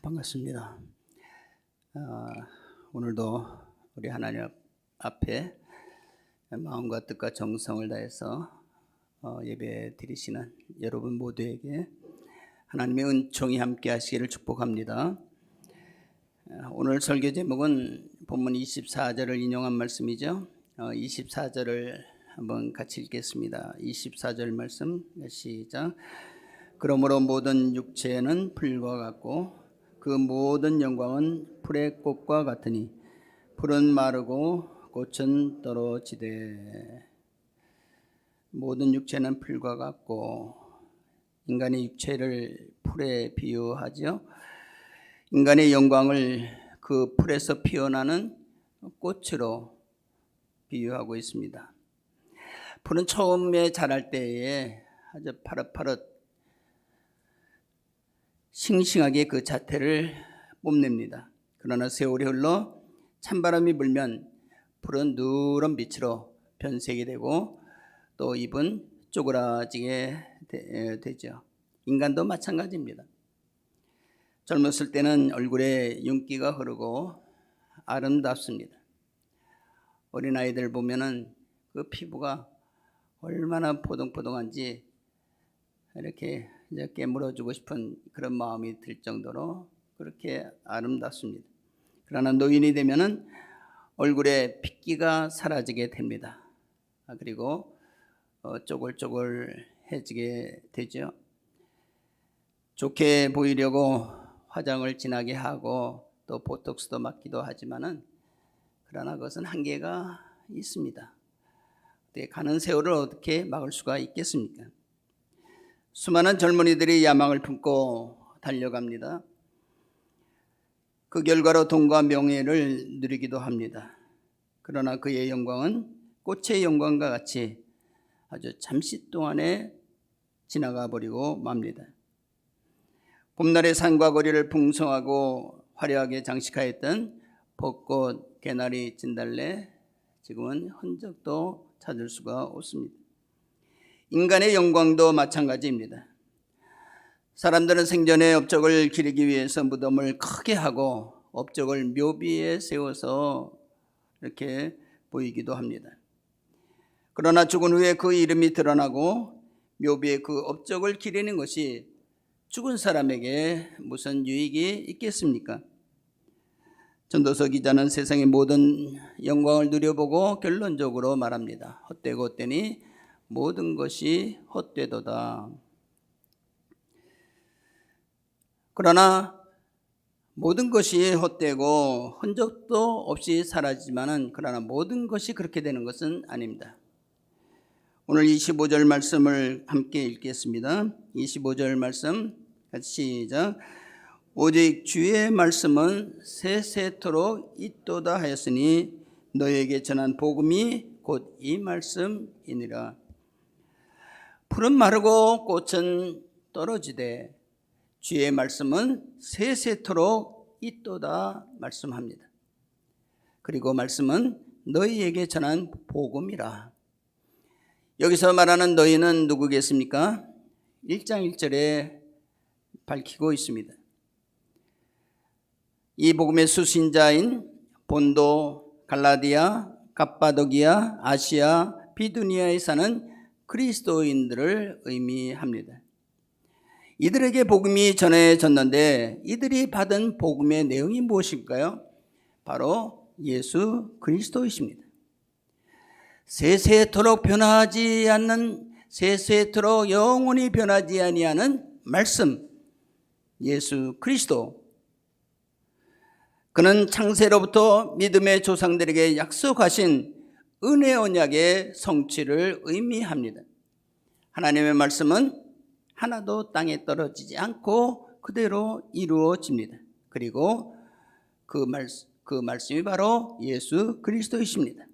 반갑습니다. 오늘도 우리 하나님 앞에 마음과 뜻과 정성을 다해서 예배 드리시는 여러분 모두에게 하나님의 은총이 함께 하시기를 축복합니다. 오늘 설교 제목은 본문 24절을 인용한 말씀이죠. 24절을 한번 같이 읽겠습니다. 24절 말씀 시작. 그러므로 모든 육체는 풀과 같고 그 모든 영광은 풀의 꽃과 같으니 풀은 마르고 꽃은 떨어지되. 모든 육체는 풀과 같고, 인간의 육체를 풀에 비유하죠. 인간의 영광을 그 풀에서 피어나는 꽃으로 비유하고 있습니다. 풀은 처음에 자랄 때에 아주 파릇파릇 싱싱하게 그 자태를 뽐냅니다. 그러나 세월이 흘러 찬바람이 불면 풀은 누런 빛으로 변색이 되고 또 잎은 쪼그라지게 되죠. 인간도 마찬가지입니다. 젊었을 때는 얼굴에 윤기가 흐르고 아름답습니다. 어린아이들 보면은 그 피부가 얼마나 포동포동한지 이렇게 깨물어주고 싶은 그런 마음이 들 정도로 그렇게 아름답습니다. 그러나 노인이 되면은 얼굴에 핏기가 사라지게 됩니다. 그리고 쪼글쪼글해지게 되죠. 좋게 보이려고 화장을 진하게 하고 또 보톡스도 맞기도 하지만은 그러나 그것은 한계가 있습니다. 가는 세월을 어떻게 막을 수가 있겠습니까? 수많은 젊은이들이 야망을 품고 달려갑니다. 그 결과로 돈과 명예를 누리기도 합니다. 그러나 그의 영광은 꽃의 영광과 같이 아주 잠시 동안에 지나가 버리고 맙니다. 봄날의 산과 거리를 풍성하고 화려하게 장식하였던 벚꽃, 개나리, 진달래, 지금은 흔적도 찾을 수가 없습니다. 인간의 영광도 마찬가지입니다. 사람들은 생전에 업적을 기리기 위해서 무덤을 크게 하고 업적을 묘비에 세워서 이렇게 보이기도 합니다. 그러나 죽은 후에 그 이름이 드러나고 묘비에 그 업적을 기리는 것이 죽은 사람에게 무슨 유익이 있겠습니까? 전도서 기자는 세상의 모든 영광을 누려보고 결론적으로 말합니다. 헛되고 헛되니 모든 것이 헛되도다. 그러나 모든 것이 헛되고 흔적도 없이 사라지지만은 그러나 모든 것이 그렇게 되는 것은 아닙니다. 오늘 25절 말씀을 함께 읽겠습니다. 25절 말씀 같이 시작. 오직 주의 말씀은 세세토록 있도다 하였으니 너에게 전한 복음이 곧 이 말씀이니라. 풀은 마르고 꽃은 떨어지되 주의 말씀은 세세토록 있도다 말씀합니다. 그리고 말씀은 너희에게 전한 복음이라. 여기서 말하는 너희는 누구겠습니까? 1장 1절에 밝히고 있습니다. 이 복음의 수신자인 본도, 갈라디아, 갑바도기아, 아시아, 비두니아에 사는 그리스도인들을 의미합니다. 이들에게 복음이 전해졌는데 이들이 받은 복음의 내용이 무엇일까요? 바로 예수 그리스도이십니다. 세세토록 변하지 않는, 세세토록 영원히 변하지 아니하는 말씀, 예수 그리스도. 그는 창세로부터 믿음의 조상들에게 약속하신 은혜 언약의 성취를 의미합니다. 하나님의 말씀은 하나도 땅에 떨어지지 않고 그대로 이루어집니다. 그리고 그 말씀이 바로 예수 그리스도이십니다.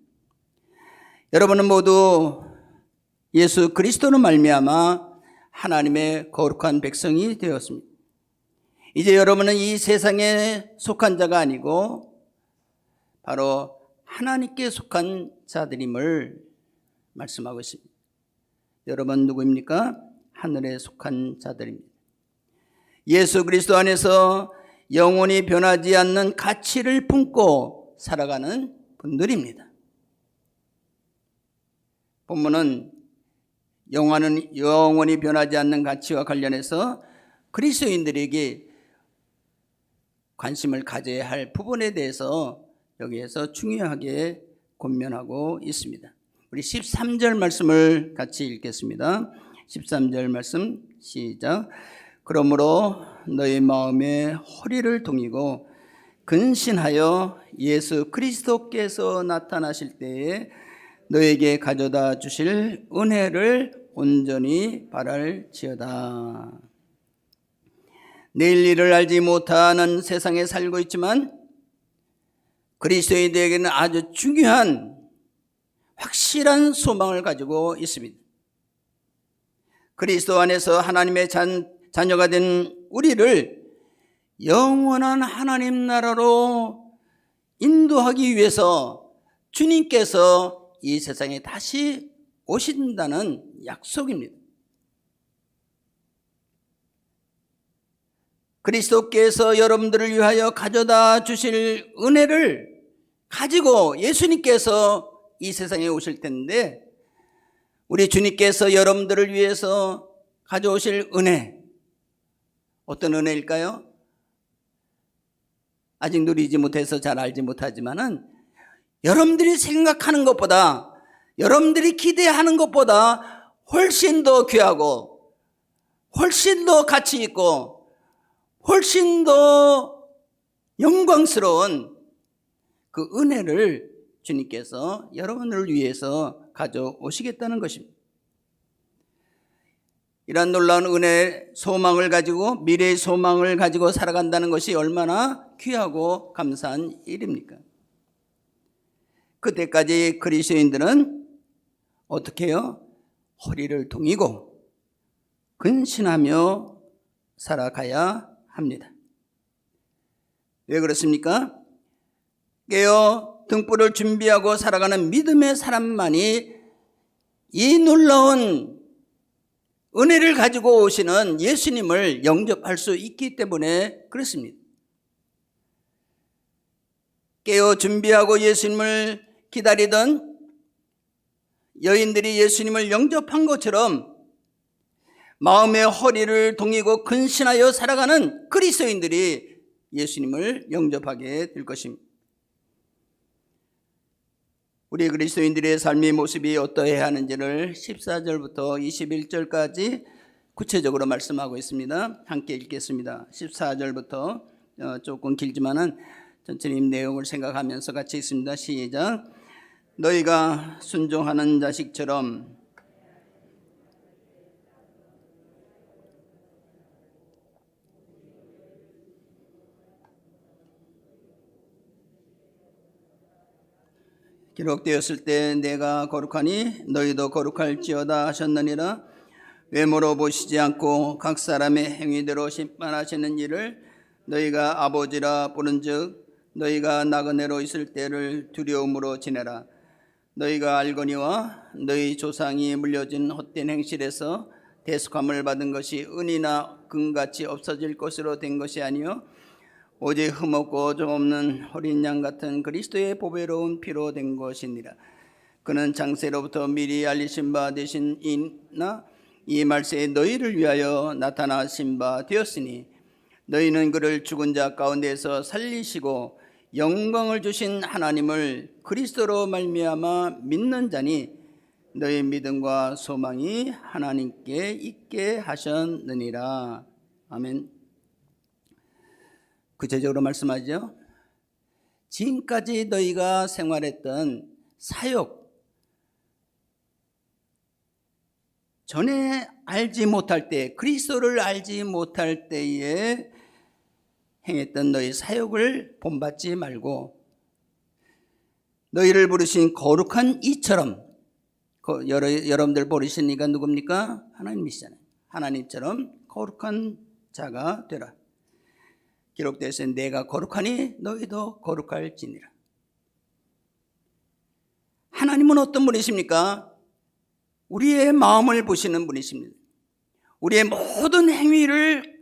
여러분은 모두 예수 그리스도로 말미암아 하나님의 거룩한 백성이 되었습니다. 이제 여러분은 이 세상에 속한 자가 아니고 바로 하나님께 속한 자들임을 말씀하고 있습니다. 여러분 누구입니까? 하늘에 속한 자들입니다. 예수 그리스도 안에서 영원히 변하지 않는 가치를 품고 살아가는 분들입니다. 본문은 영원히 변하지 않는 가치와 관련해서 그리스도인들에게 관심을 가져야 할 부분에 대해서 여기에서 중요하게 권면하고 있습니다. 우리 13절 말씀을 같이 읽겠습니다. 13절 말씀 시작. 그러므로 너희 마음에 허리를 동이고 근신하여 예수 그리스도께서 나타나실 때에 너에게 가져다 주실 은혜를 온전히 바랄지어다. 내일 일을 알지 못하는 세상에 살고 있지만 그리스도인들에게는 아주 중요한 확실한 소망을 가지고 있습니다. 그리스도 안에서 하나님의 자녀가 된 우리를 영원한 하나님 나라로 인도하기 위해서 주님께서 이 세상에 다시 오신다는 약속입니다. 그리스도께서 여러분들을 위하여 가져다 주실 은혜를 가지고 예수님께서 이 세상에 오실 텐데, 우리 주님께서 여러분들을 위해서 가져오실 은혜, 어떤 은혜일까요? 아직 누리지 못해서 잘 알지 못하지만은 여러분들이 생각하는 것보다, 여러분들이 기대하는 것보다 훨씬 더 귀하고 훨씬 더 가치 있고 훨씬 더 영광스러운 그 은혜를 주님께서 여러분을 위해서 가져오시겠다는 것입니다. 이러한 놀라운 은혜의 소망을 가지고, 미래의 소망을 가지고 살아간다는 것이 얼마나 귀하고 감사한 일입니까? 그때까지 그리스도인들은 어떻게 해요? 허리를 동이고 근신하며 살아가야 합니다. 왜 그렇습니까? 깨어 등불을 준비하고 살아가는 믿음의 사람만이 이 놀라운 은혜를 가지고 오시는 예수님을 영접할 수 있기 때문에 그렇습니다. 깨어 준비하고 예수님을 기다리던 여인들이 예수님을 영접한 것처럼 마음의 허리를 동이고 근신하여 살아가는 그리스도인들이 예수님을 영접하게 될 것입니다. 우리 그리스도인들의 삶의 모습이 어떠해야 하는지를 14절부터 21절까지 구체적으로 말씀하고 있습니다. 함께 읽겠습니다. 14절부터 조금 길지만은 천천히 내용을 생각하면서 같이 읽습니다. 시작. 너희가 순종하는 자식처럼 기록되었을 때 내가 거룩하니 너희도 거룩할지어다 하셨느니라. 외모로 보시지 않고 각 사람의 행위대로 심판하시는 일을 너희가 아버지라 부른즉 너희가 나그네로 있을 때를 두려움으로 지내라. 너희가 알거니와 너희 조상이 물려진 헛된 행실에서 대속함을 받은 것이 은이나 금같이 없어질 것으로 된 것이 아니요 오직 흠없고 좀 없는 어린 양 같은 그리스도의 보배로운 피로 된 것이니라. 그는 창세로부터 미리 알리신 바 되신 이나 이 말세에 너희를 위하여 나타나신 바 되었으니 너희는 그를 죽은 자 가운데서 살리시고 영광을 주신 하나님을 그리스도로 말미암아 믿는 자니 너희 믿음과 소망이 하나님께 있게 하셨느니라. 아멘. 구체적으로 말씀하죠. 지금까지 너희가 생활했던 사역, 전에 알지 못할 때, 그리스도를 알지 못할 때에 행했던 너희 사역을 본받지 말고 너희를 부르신 거룩한 이처럼, 여러분들 부르신 이가 누굽니까? 하나님이시잖아요. 하나님처럼 거룩한 자가 되라. 기록되어 있으니 내가 거룩하니 너희도 거룩할지니라. 하나님은 어떤 분이십니까? 우리의 마음을 보시는 분이십니다. 우리의 모든 행위를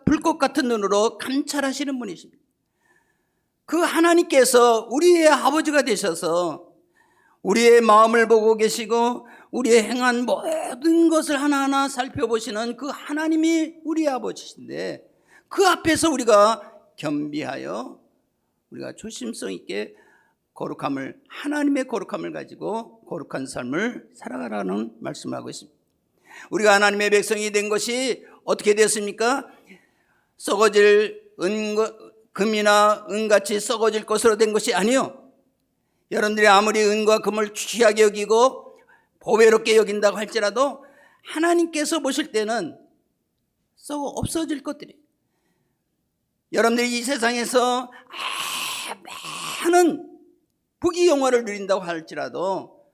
불꽃 같은 같은 눈으로 감찰하시는 분이십니다. 그 하나님께서 우리의 아버지가 되셔서 우리의 마음을 보고 계시고 우리의 행한 모든 것을 하나하나 살펴보시는 그 하나님이 우리 아버지신데, 그 앞에서 우리가 겸비하여 우리가 조심성 있게 거룩함을, 하나님의 거룩함을 가지고 거룩한 삶을 살아가라는 말씀을 하고 있습니다. 우리가 하나님의 백성이 된 것이 어떻게 됐습니까? 썩어질 금이나 은같이 썩어질 것으로 된 것이 아니요, 여러분들이 아무리 은과 금을 귀하게 여기고 보배롭게 여긴다고 할지라도 하나님께서 보실 때는 썩어 없어질 것들이, 여러분들이 이 세상에서 많은 부귀 영화를 누린다고 할지라도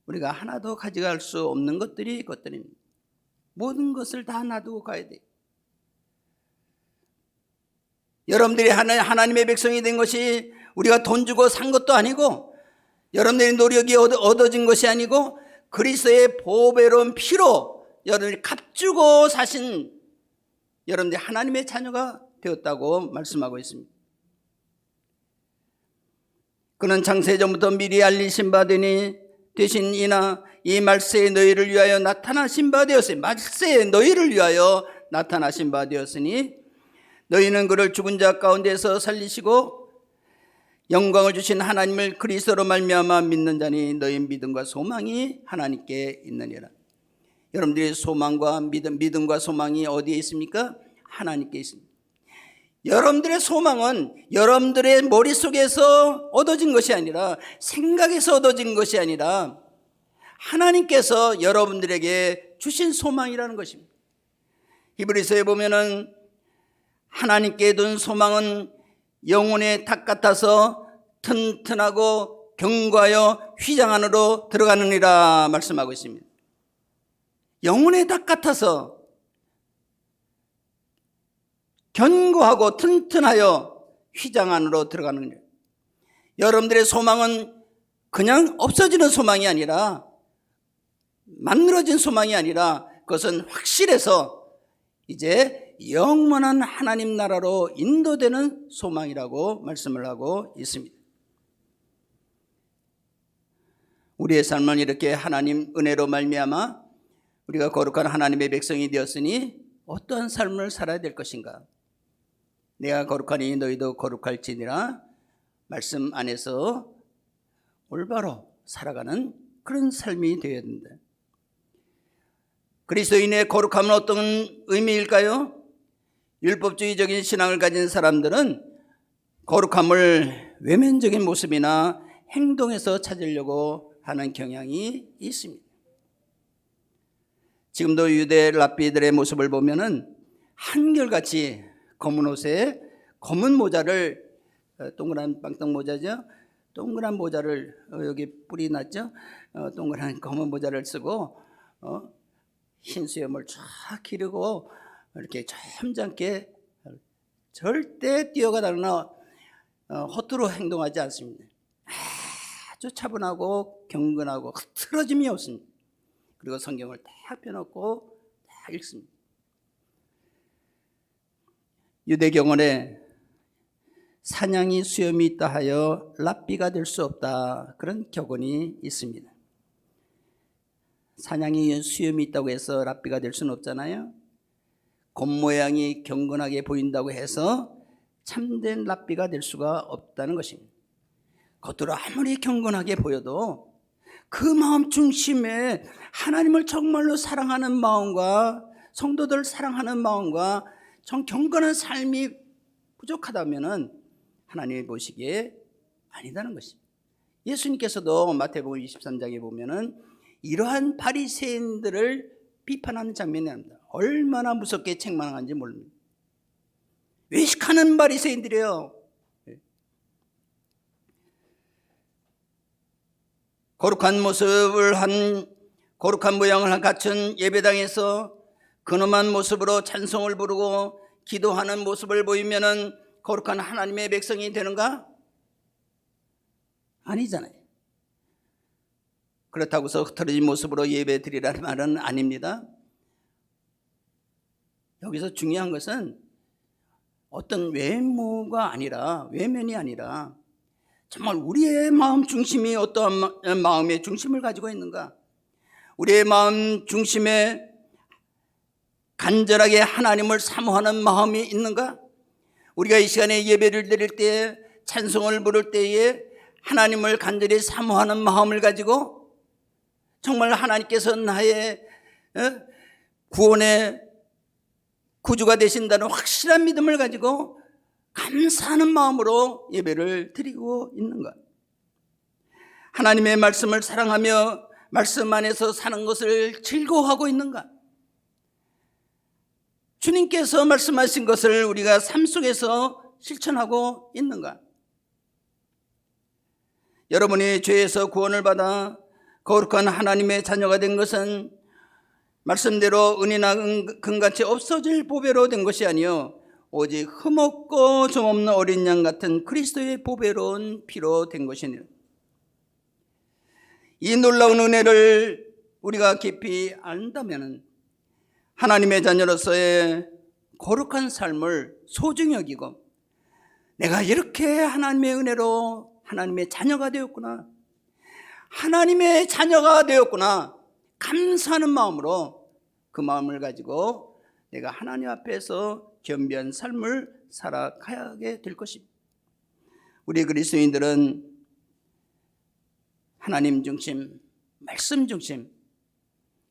우리가 하나도 가져갈 수 없는 것들이 것들입니다. 모든 것을 다 놔두고 가야 돼요. 여러분들이 하나님의 백성이 된 것이 우리가 돈 주고 산 것도 아니고, 여러분들의 노력이 얻어진 것이 아니고, 그리스도의 보배로운 피로 여러분들이 값주고 사신 여러분들이 하나님의 자녀가 되었다고 말씀하고 있습니다. 그는 창세전부터 미리 알리신 바 되신 이나 이 말세에 너희를 위하여 나타나신 바 되었으니, 말세에 너희를 위하여 나타나신 바 되었으니 너희는 그를 죽은 자 가운데서 살리시고 영광을 주신 하나님을 그리스도로 말미암아 믿는 자니 너희 믿음과 소망이 하나님께 있느니라. 여러분들의 소망과 믿음과 소망이 어디에 있습니까? 하나님께 있습니다. 여러분들의 소망은 여러분들의 머릿속에서 얻어진 것이 아니라, 생각에서 얻어진 것이 아니라 하나님께서 여러분들에게 주신 소망이라는 것입니다. 히브리서에 보면은 하나님께 둔 소망은 영혼의 탁 같아서 튼튼하고 견고하여 휘장 안으로 들어가느니라 말씀하고 있습니다. 영혼의 탁 같아서 견고하고 튼튼하여 휘장 안으로 들어가는 거예요. 여러분들의 소망은 그냥 없어지는 소망이 아니라, 만들어진 소망이 아니라, 그것은 확실해서 이제 영원한 하나님 나라로 인도되는 소망이라고 말씀을 하고 있습니다. 우리의 삶은 이렇게 하나님 은혜로 말미암아 우리가 거룩한 하나님의 백성이 되었으니 어떠한 삶을 살아야 될 것인가? 내가 거룩하니 너희도 거룩할지니라 말씀 안에서 올바로 살아가는 그런 삶이 되어야 된다. 그리스도인의 거룩함은 어떤 의미일까요? 율법주의적인 신앙을 가진 사람들은 거룩함을 외면적인 모습이나 행동에서 찾으려고 하는 경향이 있습니다. 지금도 유대 랍비들의 모습을 보면은 한결같이 검은 옷에 검은 모자를, 동그란 빵떡 모자죠, 동그란 모자를 여기 뿔이 났죠, 동그란 검은 모자를 쓰고 흰 수염을 쫙 기르고 이렇게 점잖게 절대 뛰어가다거나 허투루 행동하지 않습니다. 아주 차분하고 경건하고 흐트러짐이 없습니다. 그리고 성경을 딱 펴놓고 딱 읽습니다. 유대 경언에 사냥이 수염이 있다 하여 랍비가 될 수 없다, 그런 격언이 있습니다. 사냥이 수염이 있다고 해서 랍비가 될 수는 없잖아요. 겉모양이 경건하게 보인다고 해서 참된 랍비가 될 수가 없다는 것입니다. 겉으로 아무리 경건하게 보여도 그 마음 중심에 하나님을 정말로 사랑하는 마음과 성도들을 사랑하는 마음과 정 경건한 삶이 부족하다면 하나님이 보시기에 아니다는 것입니다. 예수님께서도 마태복음 23장에 보면은 이러한 바리새인들을 비판하는 장면이 나옵니다. 얼마나 무섭게 책망하는지 모릅니다. 외식하는 바리새인들이에요. 거룩한 모습을 한, 거룩한 모양을 갖춘 예배당에서 근엄한 모습으로 찬송을 부르고 기도하는 모습을 보이면은 거룩한 하나님의 백성이 되는가? 아니잖아요. 그렇다고 해서 흐트러진 모습으로 예배 드리라는 말은 아닙니다. 여기서 중요한 것은 어떤 외모가 아니라, 외면이 아니라 정말 우리의 마음 중심이 어떠한 마음의 중심을 가지고 있는가, 우리의 마음 중심에 간절하게 하나님을 사모하는 마음이 있는가, 우리가 이 시간에 예배를 드릴 때에, 찬송을 부를 때에 하나님을 간절히 사모하는 마음을 가지고 정말 하나님께서 나의 구원의 구주가 되신다는 확실한 믿음을 가지고 감사하는 마음으로 예배를 드리고 있는가, 하나님의 말씀을 사랑하며 말씀 안에서 사는 것을 즐거워하고 있는가, 주님께서 말씀하신 것을 우리가 삶 속에서 실천하고 있는가. 여러분이 죄에서 구원을 받아 거룩한 하나님의 자녀가 된 것은 말씀대로 은이나 금같이 없어질 보배로 된 것이 아니요 오직 흠없고 좀없는 어린 양 같은 그리스도의 보배로운 피로 된 것이니라. 이 놀라운 은혜를 우리가 깊이 안다면 하나님의 자녀로서의 거룩한 삶을 소중히 여기고, 내가 이렇게 하나님의 은혜로 하나님의 자녀가 되었구나, 하나님의 자녀가 되었구나 감사하는 마음으로, 그 마음을 가지고 내가 하나님 앞에서 겸비한 삶을 살아가게 될 것입니다. 우리 그리스도인들은 하나님 중심, 말씀 중심,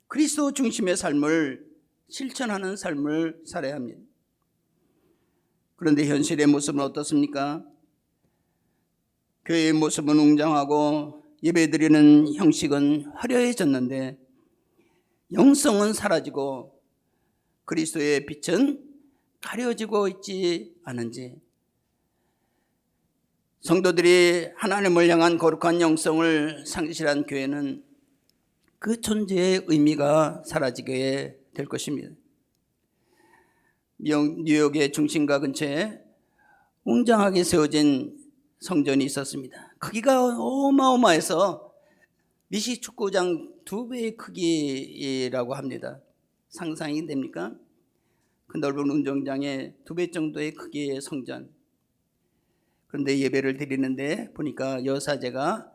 그리스도 중심의 삶을 실천하는 삶을 살아야 합니다. 그런데 현실의 모습은 어떻습니까? 교회의 모습은 웅장하고 예배드리는 형식은 화려해졌는데 영성은 사라지고 그리스도의 빛은 가려지고 있지 않은지, 성도들이 하나님을 향한 거룩한 영성을 상실한 교회는 그 존재의 의미가 사라지게 될 것입니다. 뉴욕의 중심가 근처에 웅장하게 세워진 성전이 있었습니다. 크기가 어마어마해서 미식 축구장 2배의 크기라고 합니다. 상상이 됩니까? 그 넓은 운동장에 2배 정도의 크기의 성전. 그런데 예배를 드리는데 보니까 여사제가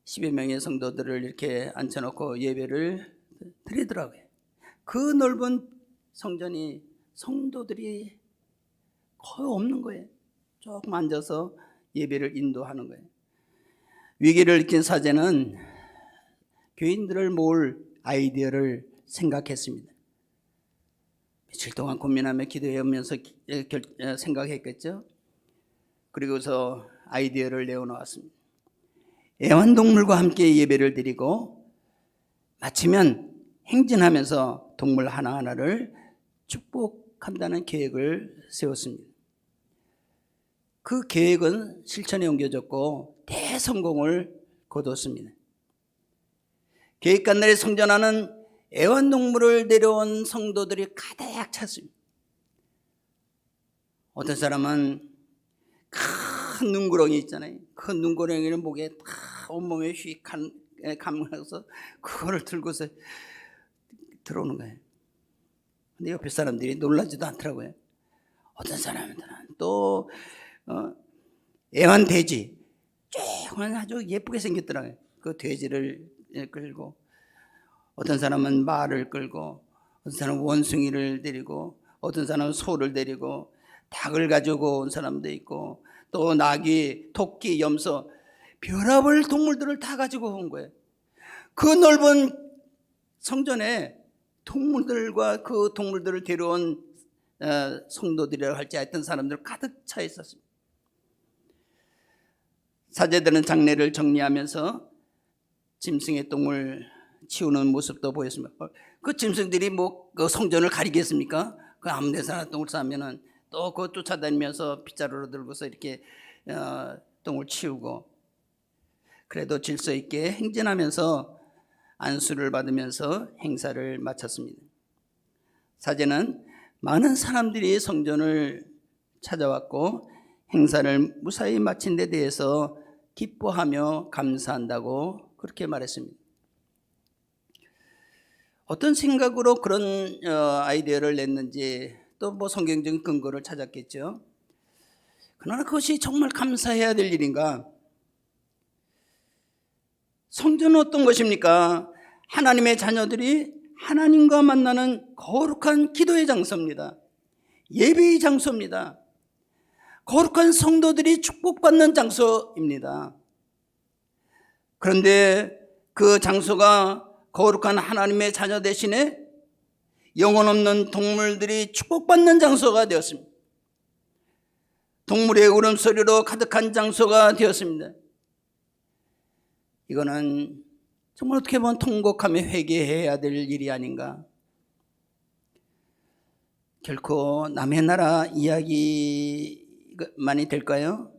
10여 명의 성도들을 이렇게 앉혀놓고 예배를 드리더라고요. 그 넓은 성전이 성도들이 거의 없는 거예요. 조금 앉아서 예배를 인도하는 거예요. 위기를 느낀 사제는 교인들을 모을 아이디어를 생각했습니다. 며칠 동안 고민하며 기도하면서 생각했겠죠. 그리고서 아이디어를 내어놓았습니다. 애완동물과 함께 예배를 드리고 마치면 행진하면서 동물 하나하나를 축복한다는 계획을 세웠습니다. 그 계획은 실천에 옮겨졌고 대성공을 거뒀습니다. 계획간 날에 성전 안은 애완동물을 데려온 성도들이 가득 찼습니다. 어떤 사람은 큰 눈구렁이 있잖아요. 그 눈구렁이를 목에 다 온몸에 휙 감아서 그거를 들고서 들어오는 거예요. 근데 옆에 사람들이 놀라지도 않더라고요. 어떤 사람들은 또 애완돼지, 조그만 아주 예쁘게 생겼더라고요. 그 돼지를 끌고, 어떤 사람은 말을 끌고, 어떤 사람은 원숭이를 데리고, 어떤 사람은 소를 데리고, 닭을 가지고 온 사람도 있고, 또 나귀, 토끼, 염소, 별의별 동물들을 다 가지고 온 거예요. 그 넓은 성전에 동물들과 그 동물들을 데려온 성도들이라고 할지 하여튼 사람들 가득 차 있었습니다. 사제들은 장례를 정리하면서 짐승의 똥을 치우는 모습도 보였습니다. 그 짐승들이 그 성전을 가리겠습니까? 그 아무 데서나 똥을 싸면은 또 그거 쫓아다니면서 빗자루로 들고서 이렇게 똥을 치우고, 그래도 질서 있게 행진하면서 안수를 받으면서 행사를 마쳤습니다. 사제는 많은 사람들이 성전을 찾아왔고 행사를 무사히 마친 데 대해서 기뻐하며 감사한다고 그렇게 말했습니다. 어떤 생각으로 그런 아이디어를 냈는지 또 뭐 성경적인 근거를 찾았겠죠. 그러나 그것이 정말 감사해야 될 일인가? 성전은 어떤 것입니까? 하나님의 자녀들이 하나님과 만나는 거룩한 기도의 장소입니다. 예배의 장소입니다. 거룩한 성도들이 축복받는 장소입니다. 그런데 그 장소가 거룩한 하나님의 자녀 대신에 영혼 없는 동물들이 축복받는 장소가 되었습니다. 동물의 울음소리로 가득한 장소가 되었습니다. 이거는 정말 어떻게 보면 통곡하며 회개해야 될 일이 아닌가. 결코 남의 나라 이야기만이 될까요?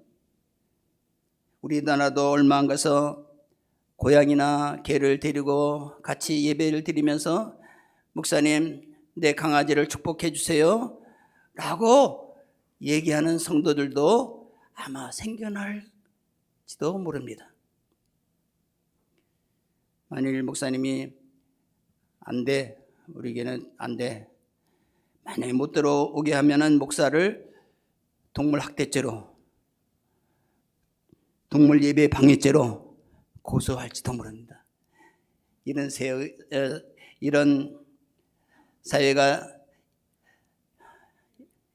우리나라도 얼마 안 가서 고양이나 개를 데리고 같이 예배를 드리면서 목사님, 내 강아지를 축복해 주세요 라고 얘기하는 성도들도 아마 생겨날지도 모릅니다. 만일 목사님이 안 돼, 우리에게는 안 돼, 만약에 못 들어오게 하면은 목사를 동물 학대죄로, 동물 예배 방해죄로 고소할지도 모릅니다. 이런 사회가,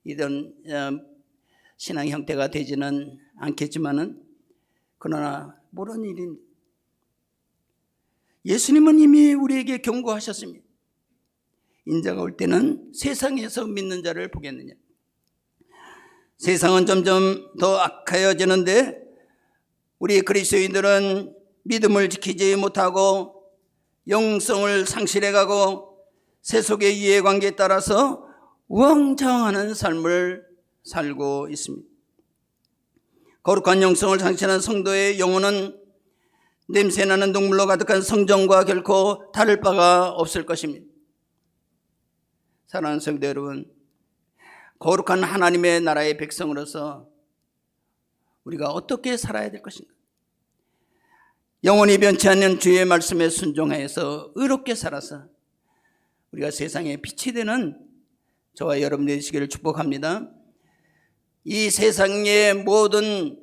이런 신앙 형태가 되지는 않겠지만은, 그러나 모르는 일입니다. 예수님은 이미 우리에게 경고하셨습니다. 인자가 올 때는 세상에서 믿는 자를 보겠느냐. 세상은 점점 더 악하여지는데 우리 그리스도인들은 믿음을 지키지 못하고 영성을 상실해가고 세속의 이해관계에 따라서 우왕좌왕하는 삶을 살고 있습니다. 거룩한 영성을 상실한 성도의 영혼은 냄새나는 동물로 가득한 성전과 결코 다를 바가 없을 것입니다. 사랑하는 성도 여러분, 거룩한 하나님의 나라의 백성으로서 우리가 어떻게 살아야 될 것인가? 영원히 변치 않는 주의 말씀에 순종하여서 의롭게 살아서 우리가 세상에 빛이 되는 저와 여러분 되시기를 축복합니다. 이 세상의 모든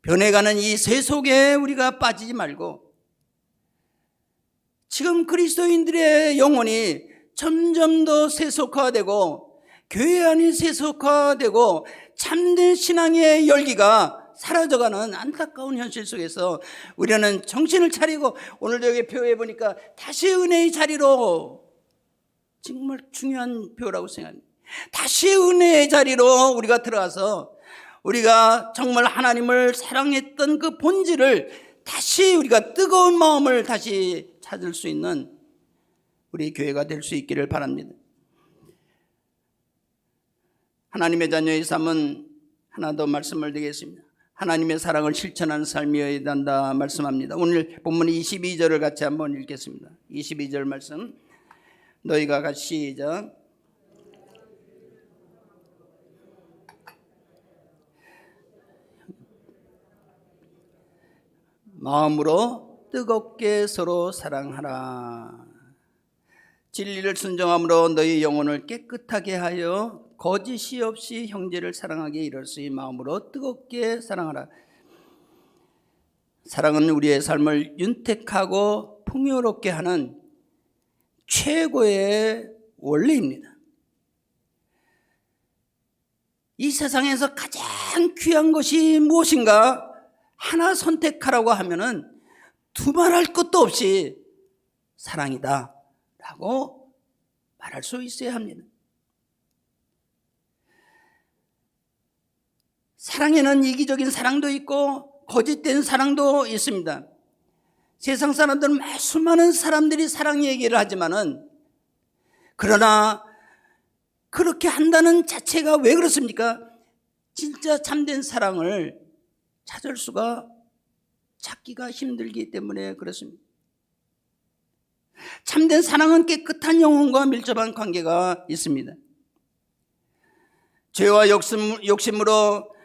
변해가는 이 세속에 우리가 빠지지 말고 지금 그리스도인들의 영혼이 점점 더 세속화되고 교회 안이 세속화되고 참된 신앙의 열기가 사라져가는 안타까운 현실 속에서 우리는 정신을 차리고 오늘 여기 표에 보니까 다시 은혜의 자리로, 정말 중요한 표라고 생각합니다. 다시 은혜의 자리로 우리가 들어가서 우리가 정말 하나님을 사랑했던 그 본질을 다시, 우리가 뜨거운 마음을 다시 찾을 수 있는 우리 교회가 될 수 있기를 바랍니다. 하나님의 자녀의 삶은 하나 더 말씀을 드리겠습니다. 하나님의 사랑을 실천하는 삶이어야 한다 말씀합니다. 오늘 본문 22절을 같이 한번 읽겠습니다. 22절 말씀 너희가 같이 시작. 마음으로 뜨겁게 서로 사랑하라. 진리를 순종함으로 너희 영혼을 깨끗하게 하여 거짓이 없이 형제를 사랑하게 이르렀으니 마음으로 뜨겁게 사랑하라. 사랑은 우리의 삶을 윤택하고 풍요롭게 하는 최고의 원리입니다. 이 세상에서 가장 귀한 것이 무엇인가 하나 선택하라고 하면은 두말할 것도 없이 사랑이다 라고 말할 수 있어야 합니다. 사랑에는 이기적인 사랑도 있고 거짓된 사랑도 있습니다. 세상 사람들은 수많은 사람들이 사랑 얘기를 하지만은, 그러나 그렇게 한다는 자체가 왜 그렇습니까? 진짜 참된 사랑을 찾기가 힘들기 때문에 그렇습니다. 참된 사랑은 깨끗한 영혼과 밀접한 관계가 있습니다. 죄와 욕심으로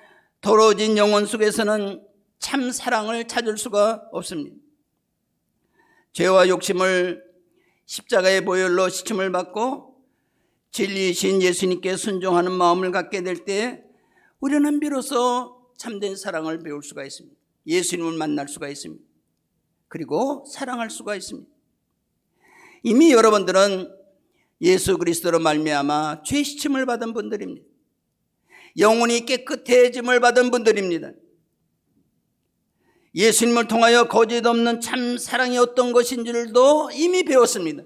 더러워진 영혼 속에서는 참 사랑을 찾을 수가 없습니다. 죄와 욕심을 십자가의 보혈로 시침을 받고 진리이신 예수님께 순종하는 마음을 갖게 될 때 우리는 비로소 참된 사랑을 배울 수가 있습니다. 예수님을 만날 수가 있습니다. 그리고 사랑할 수가 있습니다. 이미 여러분들은 예수 그리스도로 말미암아 죄 씻음을 받은 분들입니다. 영혼이 깨끗해짐을 받은 분들입니다. 예수님을 통하여 거짓 없는 참 사랑이 어떤 것인지도 이미 배웠습니다.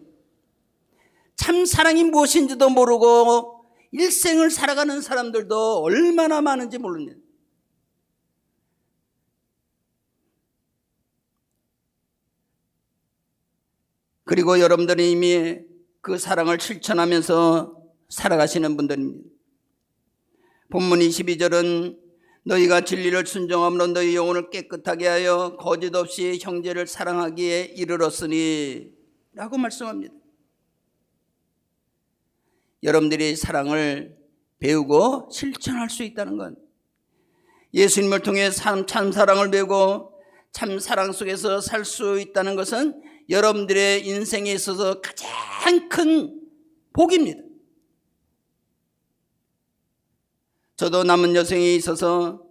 참 사랑이 무엇인지도 모르고 일생을 살아가는 사람들도 얼마나 많은지 모릅니다. 그리고 여러분들은 이미 그 사랑을 실천하면서 살아가시는 분들입니다. 본문 22절은 너희가 진리를 순종함으로 너희 영혼을 깨끗하게 하여 거짓 없이 형제를 사랑하기에 이르렀으니 라고 말씀합니다. 여러분들이 사랑을 배우고 실천할 수 있다는 건 예수님을 통해 참 사랑을 배우고 참 사랑 속에서 살 수 있다는 것은 여러분들의 인생에 있어서 가장 큰 복입니다. 저도 남은 여생에 있어서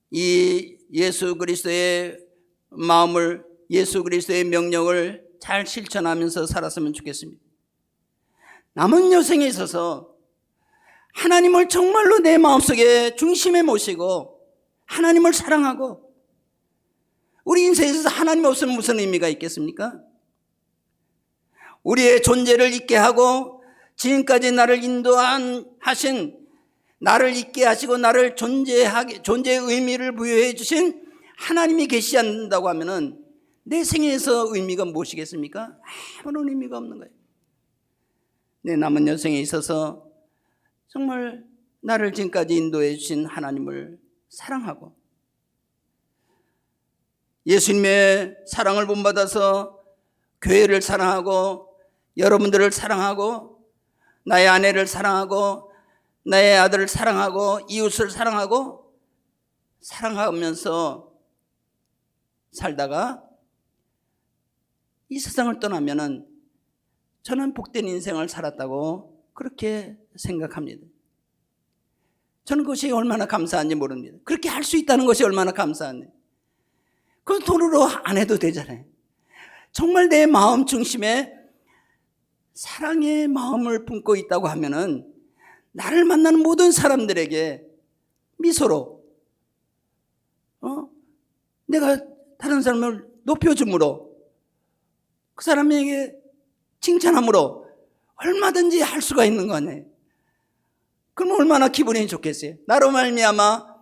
이 예수 그리스도의 마음을, 예수 그리스도의 명령을 잘 실천하면서 살았으면 좋겠습니다. 남은 여생에 있어서 하나님을 정말로 내 마음속에 중심에 모시고 하나님을 사랑하고, 우리 인생에 있어서 하나님 없으면 무슨 의미가 있겠습니까? 우리의 존재를 있게 하고 지금까지 나를 인도하신, 나를 있게 하시고 나를 존재의 의미를 부여해 주신 하나님이 계시지 않는다고 하면은 내 생애에서 의미가 무엇이겠습니까? 아무런 의미가 없는 거예요. 내 남은 여생에 있어서 정말 나를 지금까지 인도해 주신 하나님을 사랑하고 예수님의 사랑을 본받아서 교회를 사랑하고 여러분들을 사랑하고 나의 아내를 사랑하고 나의 아들을 사랑하고 이웃을 사랑하고 사랑하면서 살다가 이 세상을 떠나면은 저는 복된 인생을 살았다고 그렇게 생각합니다. 저는 그것이 얼마나 감사한지 모릅니다. 그렇게 할 수 있다는 것이 얼마나 감사한지. 그건 돈으로 안 해도 되잖아요. 정말 내 마음 중심에 사랑의 마음을 품고 있다고 하면은 나를 만나는 모든 사람들에게 미소로 내가 다른 사람을 높여줌으로 그 사람에게 칭찬함으로 얼마든지 할 수가 있는 거 아니에요. 그럼 얼마나 기분이 좋겠어요. 나로 말미암아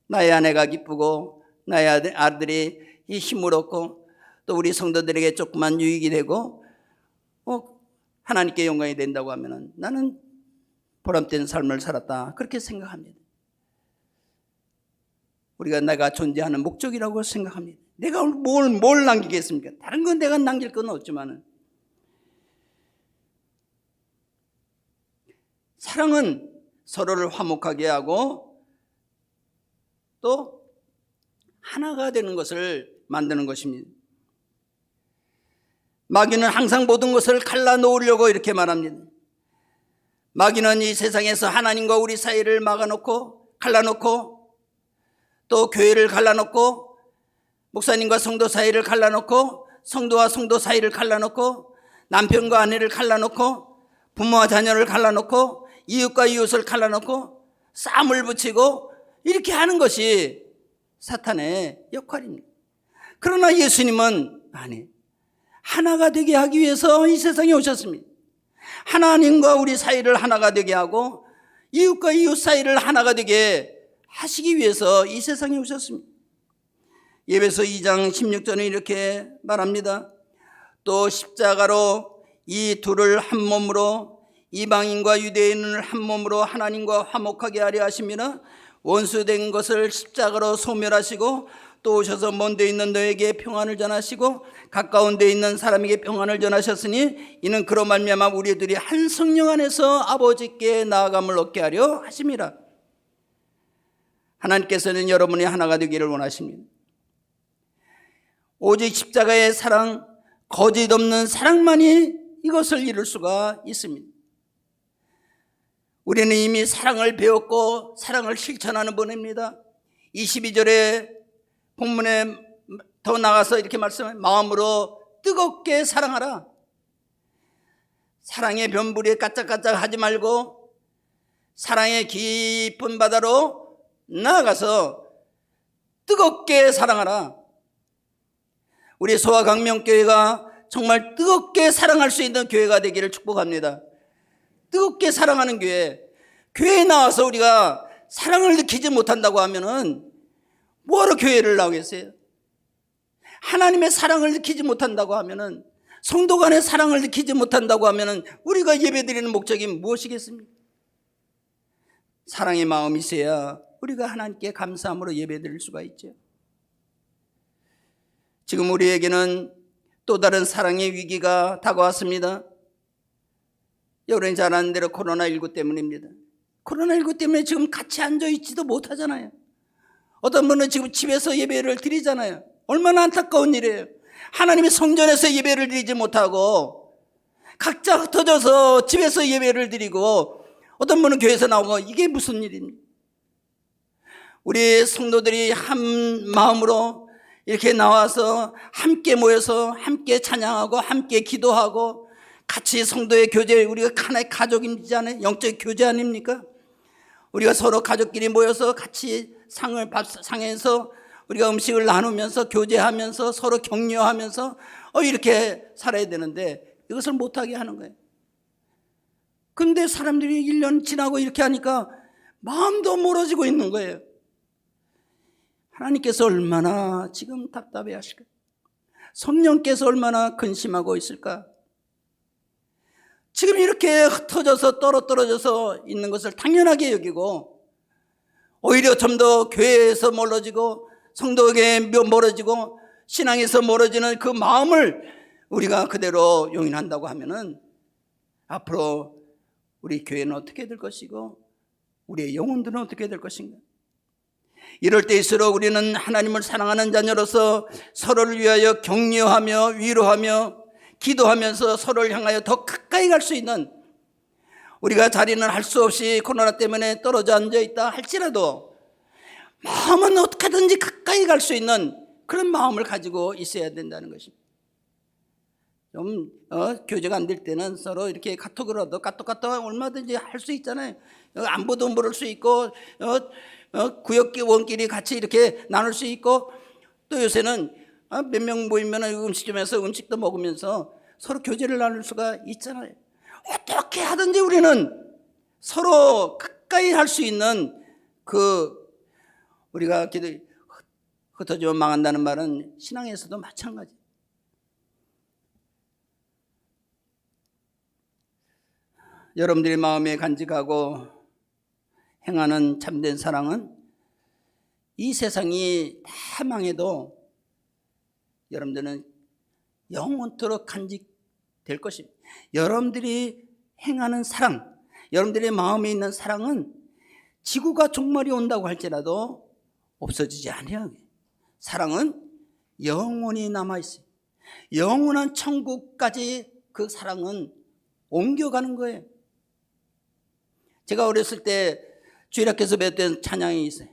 나의 아내가 기쁘고 나의 아들이 이 힘을 얻고 또 우리 성도들에게 조그만 유익이 되고 하나님께 영광이 된다고 하면은 나는 보람된 삶을 살았다 그렇게 생각합니다. 우리가 내가 존재하는 목적이라고 생각합니다. 내가 뭘 남기겠습니까? 다른 건 내가 남길 건 없지만은 사랑은 서로를 화목하게 하고 또 하나가 되는 것을 만드는 것입니다. 마귀는 항상 모든 것을 갈라놓으려고 이렇게 말합니다. 마귀는 이 세상에서 하나님과 우리 사이를 막아놓고 갈라놓고 또 교회를 갈라놓고 목사님과 성도 사이를 갈라놓고 성도와 성도 사이를 갈라놓고 남편과 아내를 갈라놓고 부모와 자녀를 갈라놓고 이웃과 이웃을 갈라놓고 싸움을 붙이고 이렇게 하는 것이 사탄의 역할입니다. 그러나 예수님은 하나가 되게 하기 위해서 이 세상에 오셨습니다. 하나님과 우리 사이를 하나가 되게 하고 이웃과 이웃 사이를 하나가 되게 하시기 위해서 이 세상에 오셨습니다. 예배서 2장 16절에 이렇게 말합니다. 또 십자가로 이 둘을 한 몸으로 이방인과 유대인을 한 몸으로 하나님과 화목하게 하려 하심이라 원수된 것을 십자가로 소멸하시고 또 오셔서 먼 데 있는 너에게 평안을 전하시고 가까운 데 있는 사람에게 평안을 전하셨으니 이는 그로 말미암아 우리들이 한 성령 안에서 아버지께 나아감을 얻게 하려 하심이라. 하나님께서는 여러분이 하나가 되기를 원하십니다. 오직 십자가의 사랑, 거짓 없는 사랑만이 이것을 이룰 수가 있습니다. 우리는 이미 사랑을 배웠고 사랑을 실천하는 분입니다. 22절에 본문에 더 나가서 이렇게 말씀해, 마음으로 뜨겁게 사랑하라. 사랑의 변부리에 까짝까짝 하지 말고 사랑의 깊은 바다로 나아가서 뜨겁게 사랑하라. 우리 소아강명교회가 정말 뜨겁게 사랑할 수 있는 교회가 되기를 축복합니다. 뜨겁게 사랑하는 교회, 교회에 나와서 우리가 사랑을 느끼지 못한다고 하면은 뭐하러 교회를 나오겠어요? 하나님의 사랑을 느끼지 못한다고 하면은, 성도 간의 사랑을 느끼지 못한다고 하면은 우리가 예배드리는 목적이 무엇이겠습니까? 사랑의 마음이 있어야 우리가 하나님께 감사함으로 예배드릴 수가 있죠. 지금 우리에게는 또 다른 사랑의 위기가 다가왔습니다. 여러분이 잘 아는 대로 코로나19 때문입니다. 코로나19 때문에 지금 같이 앉아있지도 못하잖아요. 어떤 분은 지금 집에서 예배를 드리잖아요. 얼마나 안타까운 일이에요. 하나님의 성전에서 예배를 드리지 못하고 각자 흩어져서 집에서 예배를 드리고, 어떤 분은 교회에서 나오고, 이게 무슨 일입니까? 우리 성도들이 한 마음으로 이렇게 나와서 함께 모여서 함께 찬양하고 함께 기도하고 같이 성도의 교제, 우리가 하나의 가족이지 않아요? 영적 교제 아닙니까? 우리가 서로 가족끼리 모여서 같이 밥상에서 우리가 음식을 나누면서 교제하면서 서로 격려하면서 이렇게 살아야 되는데 이것을 못하게 하는 거예요. 근데 사람들이 1년 지나고 이렇게 하니까 마음도 멀어지고 있는 거예요. 하나님께서 얼마나 지금 답답해 하실까? 성령께서 얼마나 근심하고 있을까? 지금 이렇게 흩어져서 떨어져서 있는 것을 당연하게 여기고, 오히려 좀 더 교회에서 멀어지고 성도에게 멀어지고 신앙에서 멀어지는 그 마음을 우리가 그대로 용인한다고 하면은 앞으로 우리 교회는 어떻게 될 것이고 우리의 영혼들은 어떻게 될 것인가? 이럴 때일수록 우리는 하나님을 사랑하는 자녀로서 서로를 위하여 격려하며 위로하며 기도하면서 서로를 향하여 더 가까이 갈 수 있는, 우리가 자리는 할 수 없이 코로나 때문에 떨어져 앉아있다 할지라도 마음은 어떻게든지 가까이 갈 수 있는 그런 마음을 가지고 있어야 된다는 것입니다. 좀 교제가 안 될 때는 서로 이렇게 카톡으로도 까똑 얼마든지 할 수 있잖아요. 안부도 물을 수 있고 구역원끼리 같이 이렇게 나눌 수 있고, 또 요새는 몇 명 모이면 음식점에서 음식도 먹으면서 서로 교제를 나눌 수가 있잖아요. 어떻게 하든지 우리는 서로 가까이 할 수 있는 우리가 흩어지면 망한다는 말은 신앙에서도 마찬가지. 여러분들의 마음에 간직하고 행하는 참된 사랑은 이 세상이 다 망해도 여러분들은 영원토록 간직될 것입니다. 여러분들이 행하는 사랑, 여러분들의 마음에 있는 사랑은 지구가 종말이 온다고 할지라도 없어지지 않아요. 사랑은 영원히 남아있어요. 영원한 천국까지 그 사랑은 옮겨가는 거예요. 제가 어렸을 때 주일학교에서 배웠던 찬양이 있어요.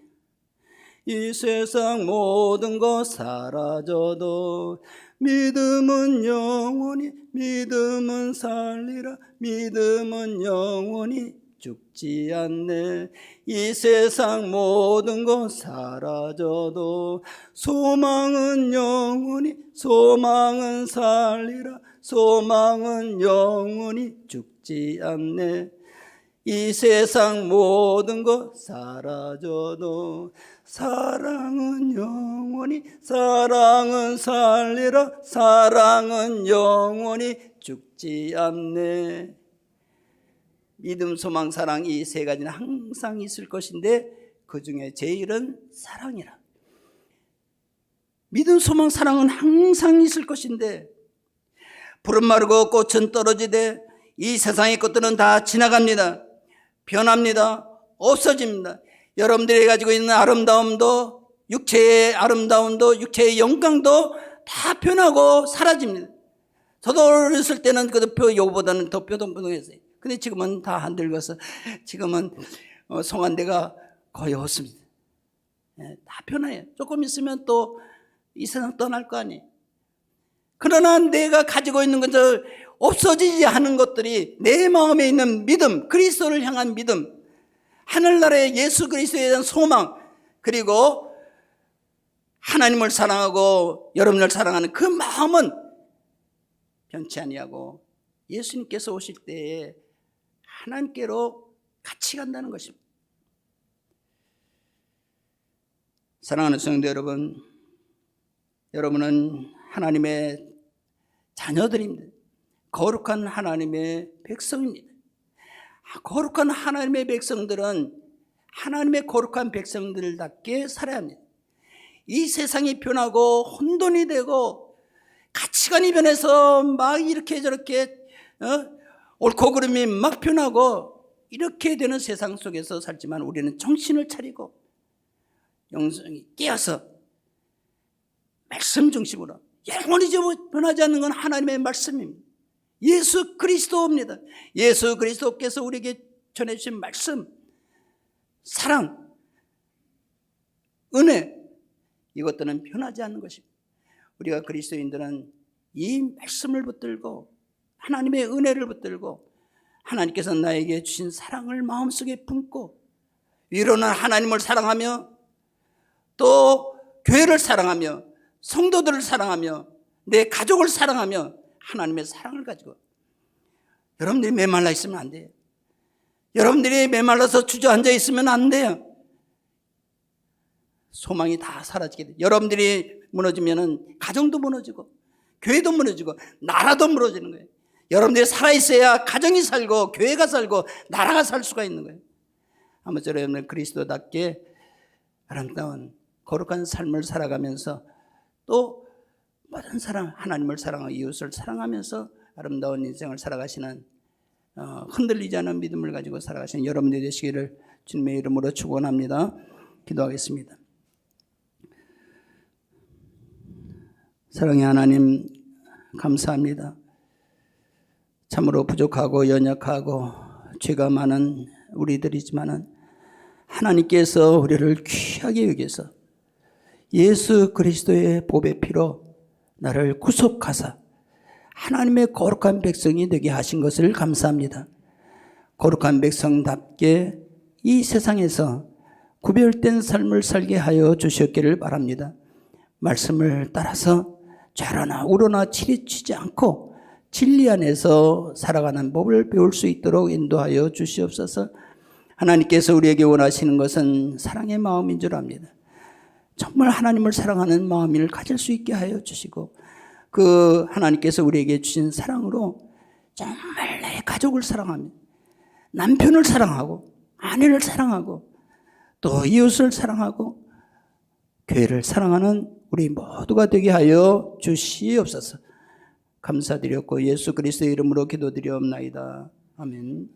이 세상 모든 것 사라져도 믿음은 영원히, 믿음은 살리라, 믿음은 영원히 죽지 않네. 이 세상 모든 것 사라져도 소망은 영원히, 소망은 살리라, 소망은 영원히 죽지 않네. 이 세상 모든 것 사라져도 사랑은 영원히, 사랑은 살리라, 사랑은 영원히 죽지 않네. 믿음, 소망, 사랑, 이 세 가지는 항상 있을 것인데 그 중에 제일은 사랑이라. 믿음, 소망, 사랑은 항상 있을 것인데 푸른 마르고 꽃은 떨어지되 이 세상의 것들은 다 지나갑니다. 변합니다. 없어집니다. 여러분들이 가지고 있는 아름다움도, 육체의 아름다움도, 육체의 영광도 다 변하고 사라집니다. 저도 어렸을 때는 그 표 요거보다는 더 뾰동뾰동했어요. 근데 지금은 다 안 늙어서 지금은 성한대가 거의 없습니다. 다 변해요. 조금 있으면 또 이 세상 떠날 거 아니에요. 그러나 내가 가지고 있는 것들, 없어지지 않은 것들이 내 마음에 있는 믿음, 그리스도를 향한 믿음, 하늘나라의 예수 그리스도에 대한 소망, 그리고 하나님을 사랑하고 여러분을 사랑하는 그 마음은 변치 아니하고 예수님께서 오실 때에 하나님께로 같이 간다는 것입니다. 사랑하는 성도 여러분, 여러분은 하나님의 자녀들입니다. 거룩한 하나님의 백성입니다. 거룩한 하나님의 백성들은 하나님의 거룩한 백성들답게 살아야 합니다. 이 세상이 변하고 혼돈이 되고 가치관이 변해서 막 이렇게 저렇게 옳고 그름이 막 변하고 이렇게 되는 세상 속에서 살지만 우리는 정신을 차리고 영성이 깨어서 말씀 중심으로, 영원히 변하지 않는 건 하나님의 말씀입니다. 예수 그리스도입니다. 예수 그리스도께서 우리에게 전해주신 말씀, 사랑, 은혜, 이것들은 변하지 않는 것입니다. 우리가 그리스도인들은 이 말씀을 붙들고 하나님의 은혜를 붙들고 하나님께서 나에게 주신 사랑을 마음속에 품고 위로는 하나님을 사랑하며 또 교회를 사랑하며 성도들을 사랑하며 내 가족을 사랑하며 하나님의 사랑을 가지고, 여러분들이 메말라 있으면 안 돼요. 여러분들이 메말라서 주저앉아 있으면 안 돼요. 소망이 다 사라지게 돼요. 여러분들이 무너지면 가정도 무너지고 교회도 무너지고 나라도 무너지는 거예요. 여러분들이 살아있어야 가정이 살고 교회가 살고 나라가 살 수가 있는 거예요. 아무쪼록 여러분들 그리스도답게 아름다운 거룩한 삶을 살아가면서 또 모든 사람, 하나님을 사랑하고 이웃을 사랑하면서 아름다운 인생을 살아가시는 흔들리지 않은 믿음을 가지고 살아가시는 여러분들이 되시기를 주님의 이름으로 축원합니다. 기도하겠습니다. 사랑의 하나님, 감사합니다. 참으로 부족하고 연약하고 죄가 많은 우리들이지만은 하나님께서 우리를 귀하게 여기서 예수 그리스도의 보배 피로 나를 구속하사 하나님의 거룩한 백성이 되게 하신 것을 감사합니다. 거룩한 백성답게 이 세상에서 구별된 삶을 살게 하여 주셨기를 바랍니다. 말씀을 따라서 좌로나 우로나 치리치지 않고 진리 안에서 살아가는 법을 배울 수 있도록 인도하여 주시옵소서. 하나님께서 우리에게 원하시는 것은 사랑의 마음인 줄 압니다. 정말 하나님을 사랑하는 마음을 가질 수 있게 하여 주시고 그 하나님께서 우리에게 주신 사랑으로 정말 내 가족을 사랑하며 남편을 사랑하고 아내를 사랑하고 또 이웃을 사랑하고 교회를 사랑하는 우리 모두가 되게 하여 주시옵소서. 감사드렸고 예수 그리스도의 이름으로 기도드리옵나이다. 아멘.